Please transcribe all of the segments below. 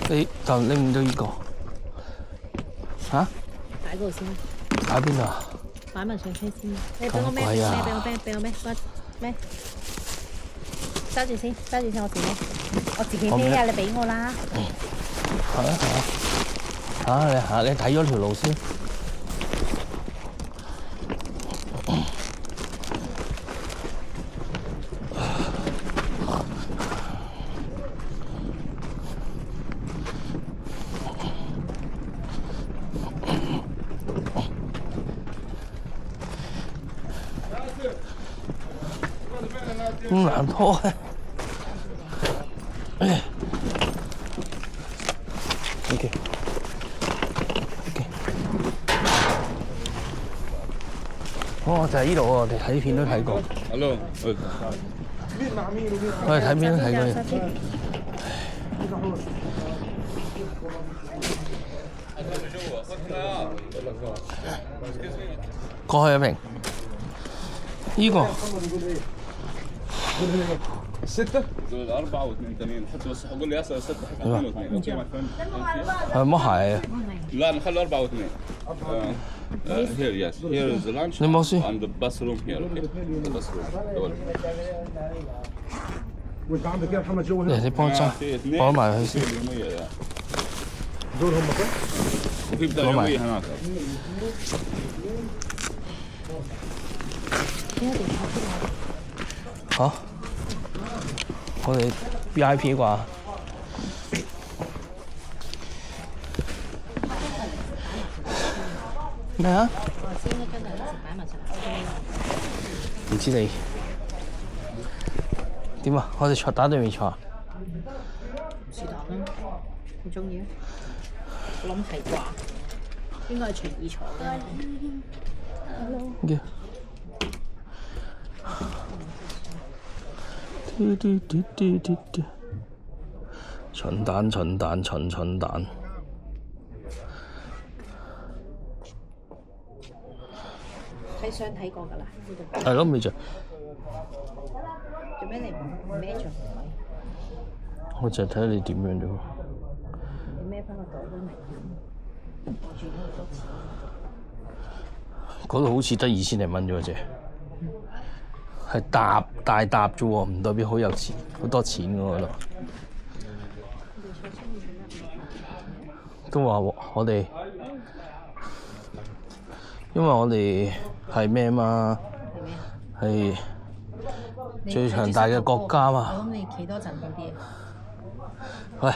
你就拎唔到呢個嚇？擺嗰度先啦。擺邊度啊？擺埋上車先。你俾我孭，俾我孭，孭。揸住先，我自己孭啊！你俾我啦。行你睇咗條路先。咁難拖嘅。OK。哦，就係呢度喎，我哋睇片都睇過。Hello。我哋睇片都睇過。過去啊，明。呢個。ستة؟ دول 4 و2 تانيين حط بس قول لي اسئله 6 2 و2 اوكي ماي فريند冇鞋。لا نخلي 4 و2 here yes here is the lunch 你冇書 and the bus room here okay the bus room وانت عندك ايه يا محمد جوه هنا؟你幫我揸，攞埋佢先。 دول هم كام؟ وفي بدايه يوميه هناك 嚇？我哋 VIP 啩？咩啊？我先將兩隻擺埋上車。唔知你點啊？我哋坐打對面坐啊？是但啦，你中意啊？我諗係啩，應該係隨意坐嘅。嘅。蠢蛋，蠢蛋。睇相睇過㗎啦，呢度。係咯，咪就做咩你唔孭著？我就係睇下你點樣啫喎。你孭翻個袋都明。我住咗好多次。嗰度好似得2000零蚊啫喎，啫。係大搭啫喎，唔代表好有錢，好多錢喎嗰度。都話我哋，因為我哋係咩嘛？係最強大嘅國家嘛。我諗你企多陣好啲。喂，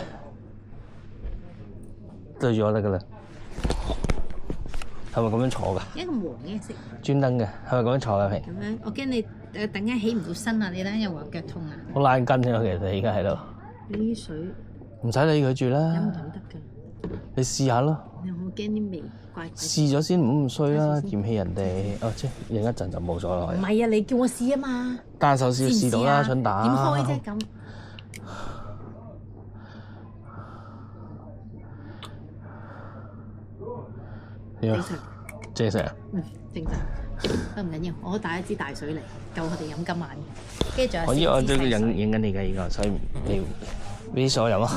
對住我得㗎啦。係咪咁樣坐㗎？一個黃嘅色。專登嘅，係咪咁樣坐㗎？平。咁樣，我驚你突然間起唔到身啊！你咧又話腳痛啊！好懶筋㗎，其實而家喺度。呢啲水唔使理佢住啦。飲唔飲得㗎？你試下咯。我驚啲味怪怪。試咗先，唔好咁衰啦，嫌棄人哋。哦，即係影一陣就冇所謂。唔係啊，你叫我試啊嘛。單手試試到啦，蠢蛋。點開啫咁？正常。正常。正常。都唔緊要，我帶一支大水嚟，夠我哋飲今晚嘅。跟住仲有。我影緊你㗎，依個，所以你俾啲水我飲啊。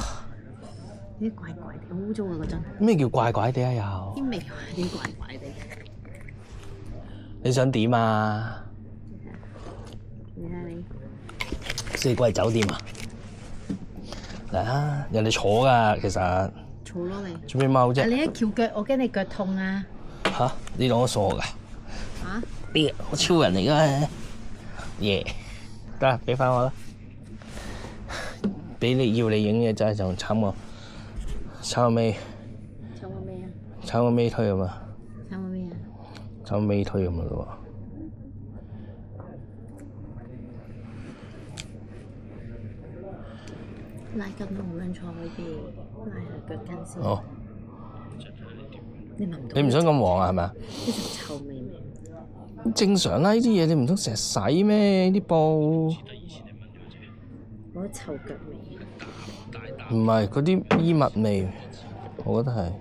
啲怪怪地，好污糟啊！嗰陣。咩叫怪怪地啊？又。啲味啲怪怪地。你想點啊？你睇你。四季酒店啊！嚟啊！人哋坐㗎，其實。坐咯你。做咩踎啫？你一翹腳，我驚你腳痛啊！嚇！你當我傻㗎？嚇！我超人嚟㗎，耶！得，俾翻我啦。俾你要你影嘅真係就慘喎，慘個尾。慘個咩啊？慘個尾推咁啊！慘個咩啊？慘個尾推咁啦喎。拉筋都冇撚錯嗰啲，拉下腳筋先。好。你聞唔到？你唔想咁黃啊？係咪啊？呢陣臭味咩？正常啦，呢啲嘢你唔通成日洗咩？啲布。我覺得臭腳味。唔係嗰啲衣物味，我覺得係。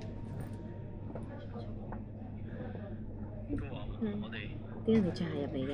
點解你着鞋入嚟嘅？